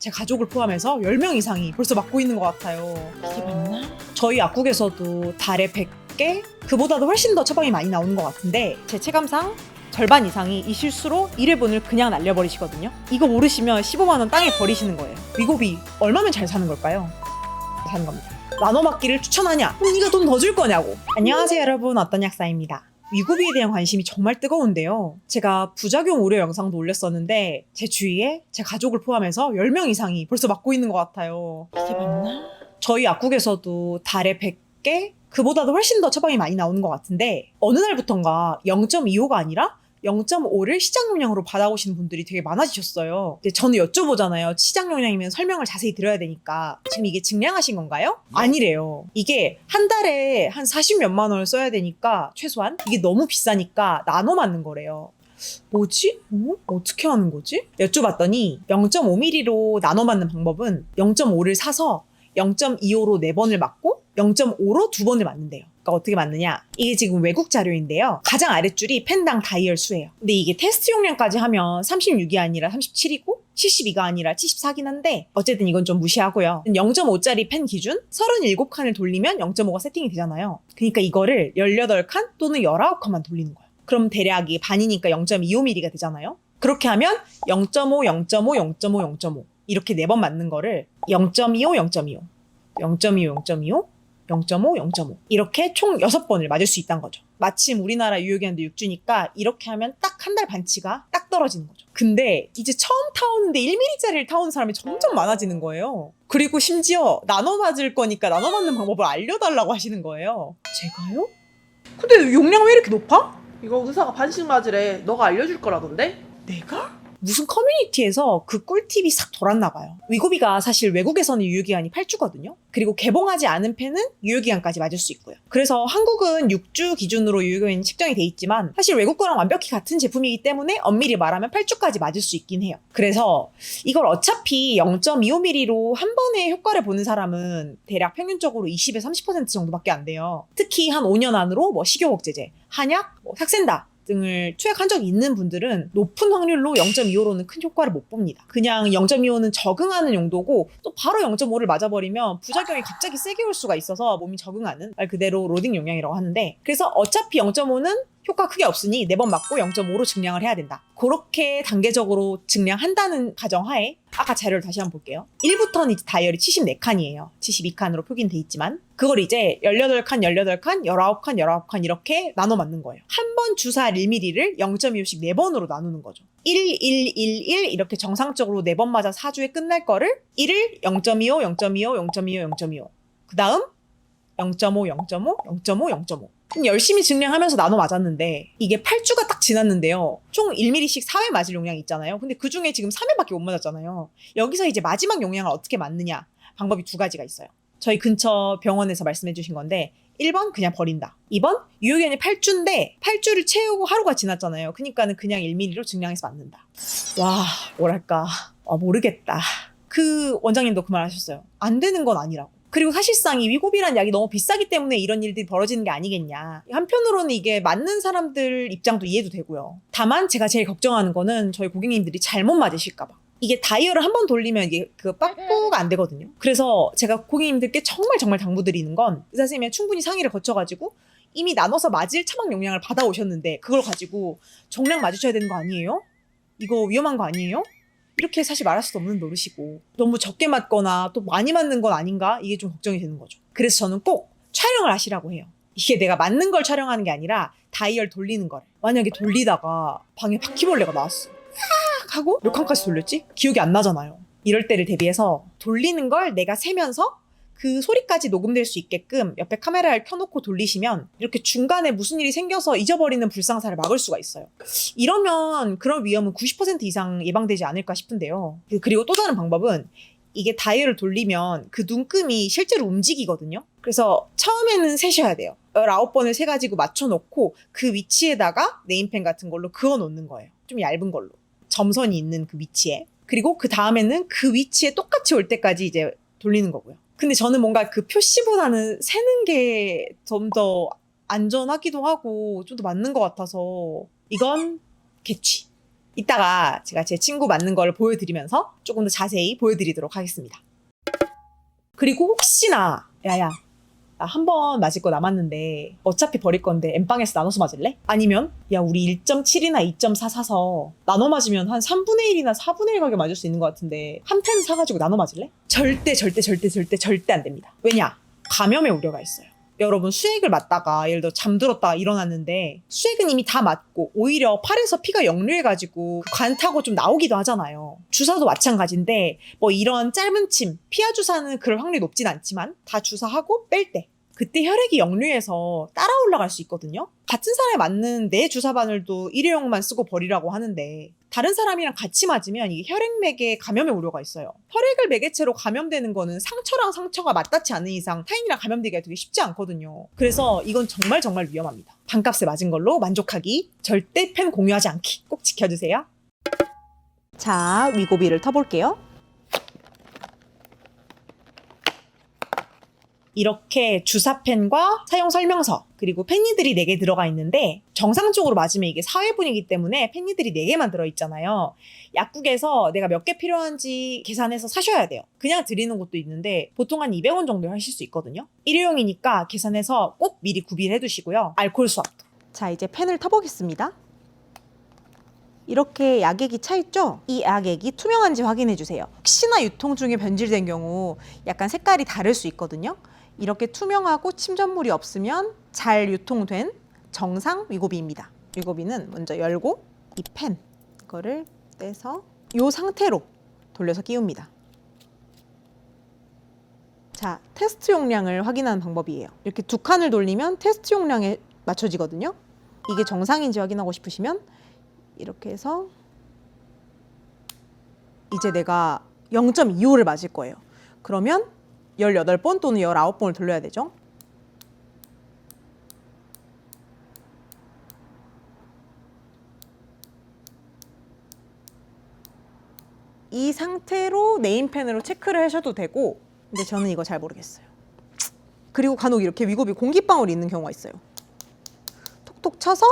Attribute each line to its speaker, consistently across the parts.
Speaker 1: 제 가족을 포함해서 10명 이상이 벌써 맞고 있는 것 같아요.
Speaker 2: 이게 맞나?
Speaker 1: 저희 약국에서도 달에 100개? 그보다도 훨씬 더 처방이 많이 나오는 것 같은데 제 체감상 절반 이상이 이 실수로 1회분을 그냥 날려버리시거든요. 이거 모르시면 15만 원 땅에 버리시는 거예요. 위고비 얼마면 잘 사는 걸까요? 사는 겁니다. 나눠 맞기를 추천하냐? 그럼 네가 돈 더 줄 거냐고. 안녕하세요 여러분, 어떤 약사입니다. 위고비에 대한 관심이 정말 뜨거운데요. 제가 부작용 우려 영상도 올렸었는데 제 주위에 제 가족을 포함해서 10명 이상이 벌써 맞고 있는 것 같아요.
Speaker 2: 이게 맞나?
Speaker 1: 저희 약국에서도 달에 100개? 그보다도 훨씬 더 처방이 많이 나오는 것 같은데 어느 날부턴가 0.25가 아니라 0.5를 시장 용량으로 받아오시는 분들이 되게 많아지셨어요. 근데 저는 여쭤보잖아요. 시장 용량이면 설명을 자세히 드려야 되니까 지금 이게 증량하신 건가요? 아니래요. 이게 한 달에 한 40몇만 원을 써야 되니까 최소한 이게 너무 비싸니까 나눠 맞는 거래요. 뭐지? 어떻게 하는 거지? 여쭤봤더니 0.5mm로 나눠 맞는 방법은 0.5를 사서 0.25로 4번을 맞고 0.5로 2번을 맞는데요. 그러니까 어떻게 맞느냐? 이게 지금 외국 자료인데요. 가장 아랫줄이 펜당 다이얼 수예요. 근데 이게 테스트 용량까지 하면 36이 아니라 37이고 72가 아니라 74긴 한데 어쨌든 이건 좀 무시하고요. 0.5짜리 펜 기준 37칸을 돌리면 0.5가 세팅이 되잖아요. 그러니까 이거를 18칸 또는 19칸만 돌리는 거예요. 그럼 대략이 반이니까 0.25mm가 되잖아요. 그렇게 하면 0.5, 0.5, 0.5, 0.5 이렇게 4번 맞는 거를 0.25, 0.25, 0.25, 0.25, 0.5, 0.5 이렇게 총 6번을 맞을 수 있다는 거죠. 마침 우리나라 유효기한도 6주니까 이렇게 하면 딱 한 달 반치가 딱 떨어지는 거죠. 근데 이제 처음 타오는데 1mm짜리를 타오는 사람이 점점 많아지는 거예요. 그리고 심지어 나눠 맞을 거니까 나눠 맞는 방법을 알려달라고 하시는 거예요. 제가요? 근데 용량 왜 이렇게 높아?
Speaker 2: 이거 의사가 반씩 맞으래. 너가 알려줄 거라던데?
Speaker 1: 내가? 무슨 커뮤니티에서 그 꿀팁이 싹 돌았나 봐요. 위고비가 사실 외국에서는 유효기간이 8주거든요. 그리고 개봉하지 않은 펜은 유효기간까지 맞을 수 있고요. 그래서 한국은 6주 기준으로 유효기간이 측정이 돼 있지만 사실 외국 거랑 완벽히 같은 제품이기 때문에 엄밀히 말하면 8주까지 맞을 수 있긴 해요. 그래서 이걸 어차피 0.25mm로 한 번에 효과를 보는 사람은 대략 평균적으로 20에서 30% 정도밖에 안 돼요. 특히 한 5년 안으로 뭐 식욕억제제, 한약, 삭센다 등을 투약한 적이 있는 분들은 높은 확률로 0.25로는 큰 효과를 못 봅니다. 그냥 0.25는 적응하는 용도고 또 바로 0.5를 맞아버리면 부작용이 갑자기 세게 올 수가 있어서 몸이 적응하는 말 그대로 로딩 용량이라고 하는데 그래서 어차피 0.5는 효과 크게 없으니 4번 맞고 0.5로 증량을 해야 된다. 그렇게 단계적으로 증량한다는 가정하에 아까 자료를 다시 한번 볼게요. 1부터는 이제 다이얼이 74칸이에요. 72칸으로 표기는 돼 있지만 그걸 이제 18칸, 18칸, 19칸, 19칸 이렇게 나눠 맞는 거예요. 한 번 주사 1mm를 0.25씩 4번으로 나누는 거죠. 1, 1, 1, 1 이렇게 정상적으로 4번 맞아 4주에 끝날 거를 1을 0.25, 0.25, 0.25, 0.25 그 다음 0.5, 0.5, 0.5, 0.5 열심히 증량하면서 나눠 맞았는데 이게 8주가 딱 지났는데요. 총 1mm씩 4회 맞을 용량이 있잖아요. 근데 그중에 지금 3회밖에 못 맞았잖아요. 여기서 이제 마지막 용량을 어떻게 맞느냐 방법이 2가지가 있어요. 저희 근처 병원에서 말씀해 주신 건데 1번 그냥 버린다. 2번 유효기간이 8주인데 8주를 채우고 하루가 지났잖아요. 그러니까는 그냥 1mm로 증량해서 맞는다. 와 뭐랄까 모르겠다. 그 원장님도 그 말 하셨어요. 안 되는 건 아니라고. 그리고 사실상 이 위고비란 약이 너무 비싸기 때문에 이런 일들이 벌어지는 게 아니겠냐. 한편으로는 이게 맞는 사람들 입장도 이해도 되고요. 다만 제가 제일 걱정하는 거는 저희 고객님들이 잘못 맞으실까 봐. 이게 다이얼을 한 번 돌리면 이게 그 빠꾸가 안 되거든요. 그래서 제가 고객님들께 정말 당부드리는 건 의사 선생님이 충분히 상의를 거쳐가지고 이미 나눠서 맞을 처방 용량을 받아오셨는데 그걸 가지고 정량 맞으셔야 되는 거 아니에요? 이거 위험한 거 아니에요? 이렇게 사실 말할 수도 없는 노릇이고 너무 적게 맞거나 또 많이 맞는 건 아닌가 이게 좀 걱정이 되는 거죠. 그래서 저는 꼭 촬영을 하시라고 해요. 이게 내가 맞는 걸 촬영하는 게 아니라 다이얼 돌리는 거를. 만약에 돌리다가 방에 바퀴벌레가 나왔어. 악 하고 몇 칸까지 돌렸지? 기억이 안 나잖아요. 이럴 때를 대비해서 돌리는 걸 내가 세면서 그 소리까지 녹음될 수 있게끔 옆에 카메라를 켜놓고 돌리시면 이렇게 중간에 무슨 일이 생겨서 잊어버리는 불상사를 막을 수가 있어요. 이러면 그런 위험은 90% 이상 예방되지 않을까 싶은데요. 그리고 또 다른 방법은 이게 다이얼을 돌리면 그 눈금이 실제로 움직이거든요. 그래서 처음에는 세셔야 돼요. 19번을 세가지고 맞춰놓고 그 위치에다가 네임펜 같은 걸로 그어놓는 거예요. 좀 얇은 걸로. 점선이 있는 그 위치에. 그리고 그 다음에는 그 위치에 똑같이 올 때까지 이제 돌리는 거고요. 근데 저는 뭔가 그 표시보다는 세는 게 좀 더 안전하기도 하고 좀 더 맞는 것 같아서 이건 개취. 이따가 제가 제 친구 맞는 걸 보여드리면서 조금 더 자세히 보여드리도록 하겠습니다. 그리고 혹시나 야야 나 한 번 맞을 거 남았는데 어차피 버릴 건데 엠빵에서 나눠서 맞을래? 아니면 야 우리 1.7이나 2.4 사서 나눠 맞으면 한 3분의 1이나 4분의 1 가격 맞을 수 있는 것 같은데 한 펜 사가지고 나눠 맞을래? 절대 안 됩니다. 왜냐? 감염의 우려가 있어요. 여러분 수액을 맞다가 예를 들어 잠들었다가 일어났는데 수액은 이미 다 맞고 오히려 팔에서 피가 역류해가지고 관 타고 좀 나오기도 하잖아요. 주사도 마찬가지인데 뭐 이런 짧은 침, 피하 주사는 그럴 확률이 높진 않지만 다 주사하고 뺄 때 그때 혈액이 역류해서 따라 올라갈 수 있거든요. 같은 사람에 맞는 내 주사 바늘도 일회용만 쓰고 버리라고 하는데 다른 사람이랑 같이 맞으면 이게 혈액맥에 감염의 우려가 있어요. 혈액을 매개체로 감염되는 거는 상처랑 상처가 맞닿지 않은 이상 타인이랑 감염되기가 되게 쉽지 않거든요. 그래서 이건 정말 위험합니다. 반값에 맞은 걸로 만족하기, 절대 펜 공유하지 않기 꼭 지켜주세요. 자, 위고비를 터볼게요. 이렇게 주사펜과 사용 설명서 그리고 펜니들이 4개 들어가 있는데 정상적으로 맞으면 이게 사회분이기 때문에 펜니들이 4개만 들어있잖아요. 약국에서 내가 몇 개 필요한지 계산해서 사셔야 돼요. 그냥 드리는 곳도 있는데 보통 한 200원 정도 하실 수 있거든요. 일회용이니까 계산해서 꼭 미리 구비를 해두시고요. 알코올 수압도. 자, 이제 펜을 터보겠습니다. 이렇게 약액이 차있죠? 이 약액이 투명한지 확인해주세요. 혹시나 유통 중에 변질된 경우 약간 색깔이 다를 수 있거든요. 이렇게 투명하고 침전물이 없으면 잘 유통된 정상 위고비입니다. 위고비는 먼저 열고 이 펜 이거를 떼서 이 상태로 돌려서 끼웁니다. 자, 테스트 용량을 확인하는 방법이에요. 이렇게 2칸을 돌리면 테스트 용량에 맞춰지거든요. 이게 정상인지 확인하고 싶으시면 이렇게 해서 이제 내가 0.25를 맞을 거예요. 그러면 18번 또는 19번을 돌려야 되죠. 이 상태로 네임펜으로 체크를 하셔도 되고 근데 저는 이거 잘 모르겠어요. 그리고 간혹 이렇게 위고비 공기방울이 있는 경우가 있어요. 톡톡 쳐서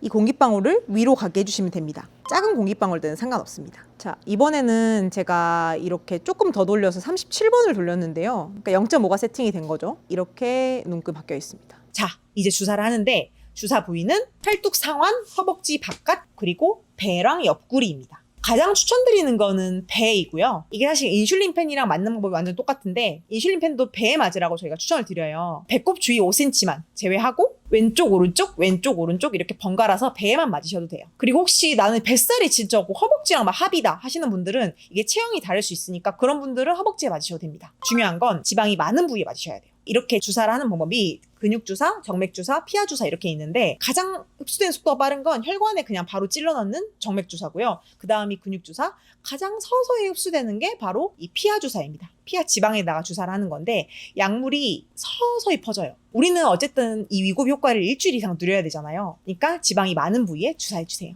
Speaker 1: 이 공기방울을 위로 가게 해주시면 됩니다. 작은 공기방울들은 상관없습니다. 자, 이번에는 제가 이렇게 조금 더 돌려서 37번을 돌렸는데요. 그러니까 0.5가 세팅이 된 거죠. 이렇게 눈금 바뀌어 있습니다. 자, 이제 주사를 하는데 주사 부위는 팔뚝 상완, 허벅지 바깥, 그리고 배랑 옆구리입니다. 가장 추천드리는 거는 배이고요. 이게 사실 인슐린 펜이랑 맞는 방법이 완전 똑같은데 인슐린 펜도 배에 맞으라고 저희가 추천을 드려요. 배꼽 주위 5cm만 제외하고 왼쪽 오른쪽 이렇게 번갈아서 배에만 맞으셔도 돼요. 그리고 혹시 나는 뱃살이 진짜 없고 허벅지랑 막 합이다 하시는 분들은 이게 체형이 다를 수 있으니까 그런 분들은 허벅지에 맞으셔도 됩니다. 중요한 건 지방이 많은 부위에 맞으셔야 돼요. 이렇게 주사를 하는 방법이 근육주사, 정맥주사, 피하주사 이렇게 있는데 가장 흡수되는 속도가 빠른 건 혈관에 그냥 바로 찔러 넣는 정맥주사고요. 그 다음이 근육주사, 가장 서서히 흡수되는 게 바로 이 피하주사입니다. 피하 지방에다가 주사를 하는 건데 약물이 서서히 퍼져요. 우리는 어쨌든 이 위고비 효과를 일주일 이상 누려야 되잖아요. 그러니까 지방이 많은 부위에 주사해주세요.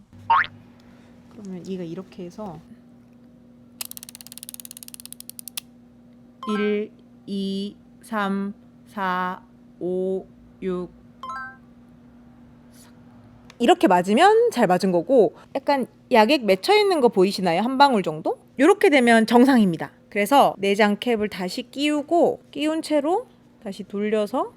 Speaker 1: 그러면 이가 이렇게 해서 1, 2, 3, 4, 5, 6 이렇게 맞으면 잘 맞은 거고 약간 약액 맺혀 있는 거 보이시나요? 한 방울 정도? 이렇게 되면 정상입니다. 그래서 내장 캡을 다시 끼우고 끼운 채로 다시 돌려서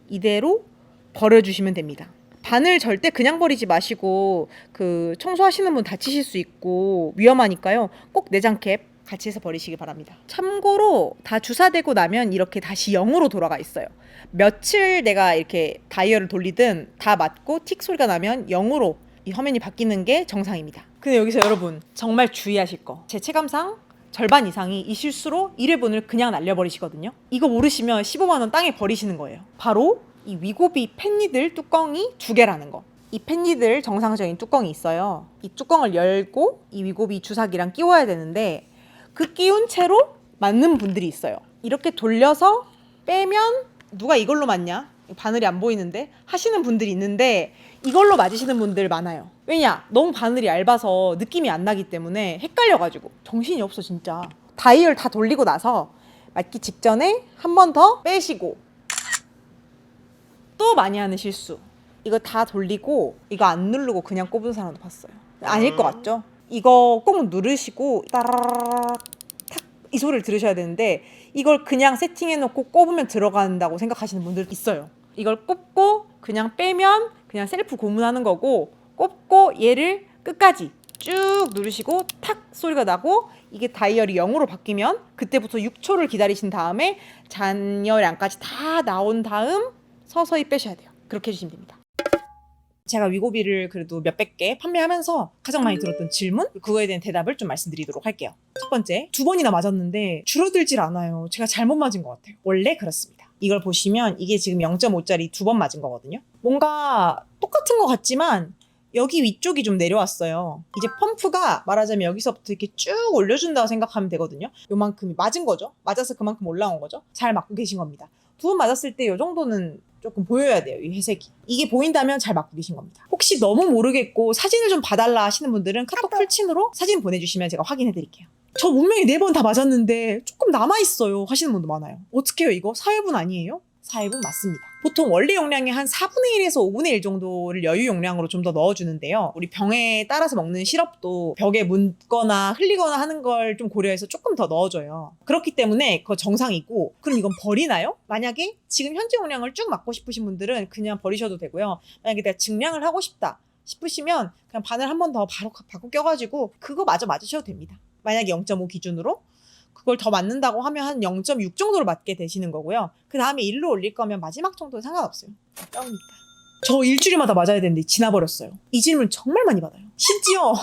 Speaker 1: 이대로 버려주시면 됩니다. 바늘 절대 그냥 버리지 마시고 그 청소하시는 분 다치실 수 있고 위험하니까요. 꼭 내장 캡 같이 해서 버리시기 바랍니다. 참고로 다 주사되고 나면 이렇게 다시 0으로 돌아가 있어요. 며칠 내가 이렇게 다이얼을 돌리든 다 맞고 틱 소리가 나면 0으로 이 화면이 바뀌는 게 정상입니다. 근데 여기서 여러분 정말 주의하실 거. 제 체감상 절반 이상이 이 실수로 1회분을 그냥 날려버리시거든요. 이거 모르시면 15만 원 땅에 버리시는 거예요. 바로 이 위고비 펜니들 뚜껑이 2개라는 거. 이 펜니들 정상적인 뚜껑이 있어요. 이 뚜껑을 열고 이 위고비 주사기랑 끼워야 되는데 그 끼운 채로 맞는 분들이 있어요. 이렇게 돌려서 빼면 누가 이걸로 맞냐? 바늘이 안 보이는데 하시는 분들이 있는데 이걸로 맞으시는 분들 많아요. 왜냐? 너무 바늘이 얇아서 느낌이 안 나기 때문에 헷갈려가지고 정신이 없어 진짜. 다이얼 다 돌리고 나서 맞기 직전에 한 번 더 빼시고 또 많이 하는 실수. 이거 다 돌리고 이거 안 누르고 그냥 꼽은 사람도 봤어요. 아닐 것 같죠? 이거 꼭 누르시고 따라락 탁 이 소리를 들으셔야 되는데 이걸 그냥 세팅해놓고 꼽으면 들어간다고 생각하시는 분들 있어요. 이걸 꼽고 그냥 빼면 그냥 셀프 고문하는 거고, 꼽고 얘를 끝까지 쭉 누르시고 탁 소리가 나고 이게 다이얼이 0으로 바뀌면 그때부터 6초를 기다리신 다음에 잔여량까지 다 나온 다음 서서히 빼셔야 돼요. 그렇게 해주시면 됩니다. 제가 위고비를 그래도 몇백 개 판매하면서 가장 많이 들었던 질문? 그거에 대한 대답을 좀 말씀드리도록 할게요. 첫 번째, 2번이나 맞았는데 줄어들질 않아요. 제가 잘못 맞은 것 같아요. 원래 그렇습니다. 이걸 보시면 이게 지금 0.5짜리 2번 맞은 거거든요. 뭔가 똑같은 것 같지만 여기 위쪽이 좀 내려왔어요. 이제 펌프가 말하자면 여기서부터 이렇게 쭉 올려준다고 생각하면 되거든요. 요만큼이 맞은 거죠. 맞아서 그만큼 올라온 거죠. 잘 맞고 계신 겁니다. 2번 맞았을 때 이 정도는 조금 보여야 돼요. 이 회색이. 이게 보인다면 잘 맞고 계신 겁니다. 혹시 너무 모르겠고 사진을 좀 봐달라 하시는 분들은 카톡 풀친으로 사진 보내주시면 제가 확인해 드릴게요. 저 분명히 4번 다 맞았는데 조금 남아있어요 하시는 분도 많아요. 어떻게 해요 이거? 4회분 아니에요? 4회분 맞습니다. 보통 원래 용량의 한 4분의 1에서 5분의 1 정도를 여유 용량으로 좀 더 넣어주는데요. 우리 병에 따라서 먹는 시럽도 벽에 묻거나 흘리거나 하는 걸 좀 고려해서 조금 더 넣어줘요. 그렇기 때문에 그거 정상이고, 그럼 이건 버리나요? 만약에 지금 현재 용량을 쭉 맞고 싶으신 분들은 그냥 버리셔도 되고요. 만약에 내가 증량을 하고 싶다 싶으시면 그냥 바늘 한 번 더 바로 바꿔 껴가지고 그거 마저 맞으셔도 됩니다. 만약에 0.5 기준으로 그걸 더 맞는다고 하면 한 0.6 정도로 맞게 되시는 거고요. 그 다음에 1로 올릴 거면 마지막 정도는 상관없어요. 가까우니까. 저 일주일마다 맞아야 되는데 지나버렸어요. 이 질문 정말 많이 받아요. 심지어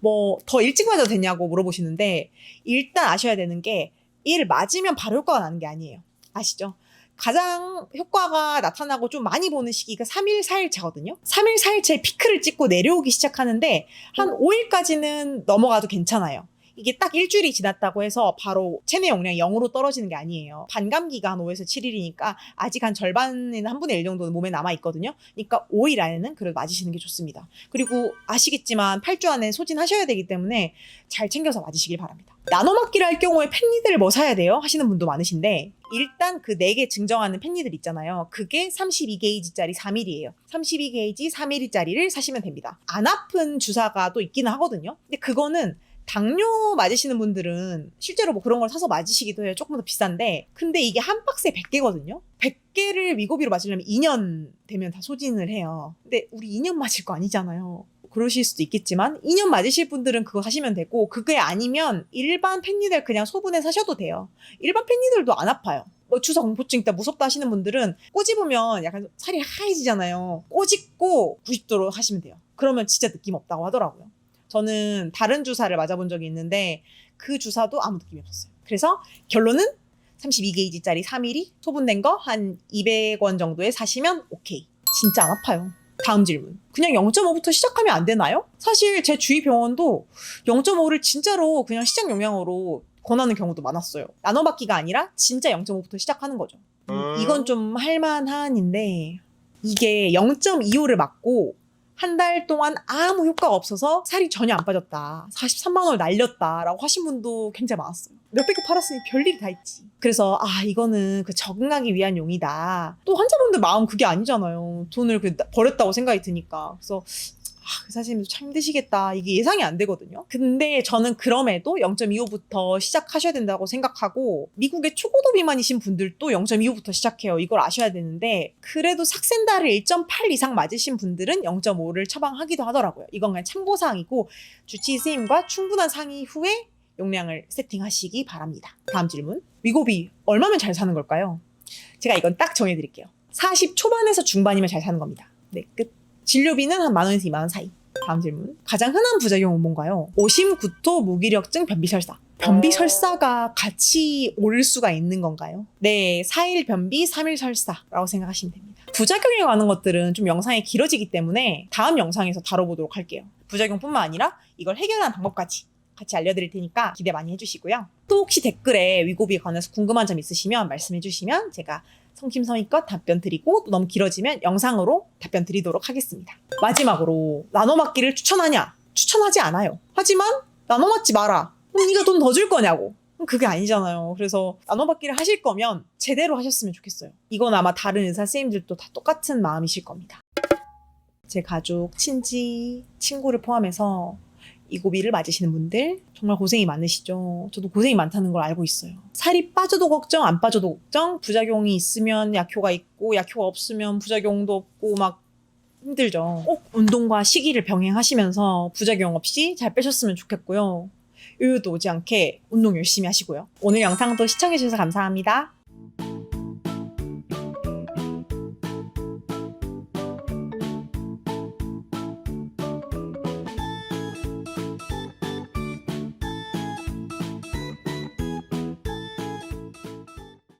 Speaker 1: 뭐 더 일찍 맞아도 되냐고 물어보시는데, 일단 아셔야 되는 게 얘를 맞으면 바로 효과가 나는 게 아니에요. 아시죠? 가장 효과가 나타나고 좀 많이 보는 시기가 3일, 4일 차거든요. 3일, 4일 차에 피크를 찍고 내려오기 시작하는데 한 5일까지는 넘어가도 괜찮아요. 이게 딱 일주일이 지났다고 해서 바로 체내 용량이 0으로 떨어지는 게 아니에요. 반감기가 한 5에서 7일이니까 아직 한 절반에는 한 분의 1 정도는 몸에 남아있거든요. 그러니까 5일 안에는 그래도 맞으시는 게 좋습니다. 그리고 아시겠지만 8주 안에 소진하셔야 되기 때문에 잘 챙겨서 맞으시길 바랍니다. 나노막기를 할 경우에 펜니들을 뭐 사야 돼요? 하시는 분도 많으신데, 일단 그 4개 증정하는 펜니들 있잖아요. 그게 32게이지짜리 3mm예요. 32게이지 3mm짜리를 사시면 됩니다. 안 아픈 주사가 또 있기는 하거든요. 근데 그거는 당뇨 맞으시는 분들은 실제로 뭐 그런 걸 사서 맞으시기도 해요. 조금 더 비싼데. 근데 이게 한 박스에 100개거든요. 100개를 위고비로 맞으려면 2년 되면 다 소진을 해요. 근데 우리 2년 맞을 거 아니잖아요. 그러실 수도 있겠지만 2년 맞으실 분들은 그거 하시면 되고, 그게 아니면 일반 펜니들 그냥 소분해 사셔도 돼요. 일반 펜니들도 안 아파요. 뭐 주사 공포증 있다 무섭다 하시는 분들은 꼬집으면 약간 살이 하얘지잖아요. 꼬집고 90도로 하시면 돼요. 그러면 진짜 느낌 없다고 하더라고요. 저는 다른 주사를 맞아본 적이 있는데 그 주사도 아무 느낌이 없었어요. 그래서 결론은 32게이지짜리 3mm 소분된 거 한 200원 정도에 사시면 오케이. 진짜 안 아파요. 다음 질문. 그냥 0.5부터 시작하면 안 되나요? 사실 제 주위 병원도 0.5를 진짜로 그냥 시작 용량으로 권하는 경우도 많았어요. 나노받기가 아니라 진짜 0.5부터 시작하는 거죠. 이건 좀 할만한인데, 이게 0.25를 맞고 한 달 동안 아무 효과가 없어서 살이 전혀 안 빠졌다, 43만 원을 날렸다라고 하신 분도 굉장히 많았어요. 몇백 개 팔았으니 별일이 다 있지. 그래서 이거는 그 적응하기 위한 용이다. 또 환자분들 마음 그게 아니잖아요. 돈을 버렸다고 생각이 드니까. 그래서 그 선생님도 참 힘드시겠다. 이게 예상이 안 되거든요. 근데 저는 그럼에도 0.25부터 시작하셔야 된다고 생각하고, 미국의 초고도 비만이신 분들도 0.25부터 시작해요. 이걸 아셔야 되는데, 그래도 삭센다를 1.8 이상 맞으신 분들은 0.5를 처방하기도 하더라고요. 이건 그냥 참고사항이고, 주치의 선생님과 충분한 상의 후에 용량을 세팅하시기 바랍니다. 다음 질문. 위고비 얼마면 잘 사는 걸까요? 제가 이건 딱 정해드릴게요. 40 초반에서 중반이면 잘 사는 겁니다. 네, 끝. 진료비는 한 10,000원에서 20,000원 사이. 다음 질문. 가장 흔한 부작용은 뭔가요? 오심, 구토, 무기력증, 변비설사. 변비설사가 같이 올 수가 있는 건가요? 네, 4일 변비, 3일 설사라고 생각하시면 됩니다. 부작용에 관한 것들은 좀 영상이 길어지기 때문에 다음 영상에서 다뤄보도록 할게요. 부작용뿐만 아니라 이걸 해결하는 방법까지 같이 알려드릴 테니까 기대 많이 해주시고요. 또 혹시 댓글에 위고비에 관해서 궁금한 점 있으시면 말씀해주시면 제가 성심성의껏 답변 드리고, 또 너무 길어지면 영상으로 답변 드리도록 하겠습니다. 마지막으로 나노맞기를 추천하냐? 추천하지 않아요. 하지만 나노맞지 마라. 그럼 네가 돈 더 줄 거냐고. 그게 아니잖아요. 그래서 나노받기를 하실 거면 제대로 하셨으면 좋겠어요. 이건 아마 다른 의사 선생님들도 다 똑같은 마음이실 겁니다. 제 가족, 친지, 친구를 포함해서 이고비를 맞으시는 분들 정말 고생이 많으시죠. 저도 고생이 많다는 걸 알고 있어요. 살이 빠져도 걱정, 안 빠져도 걱정, 부작용이 있으면 약효가 있고 약효가 없으면 부작용도 없고 막 힘들죠. 꼭 운동과 식이를 병행하시면서 부작용 없이 잘 빼셨으면 좋겠고요. 요요도 오지 않게 운동 열심히 하시고요. 오늘 영상도 시청해주셔서 감사합니다.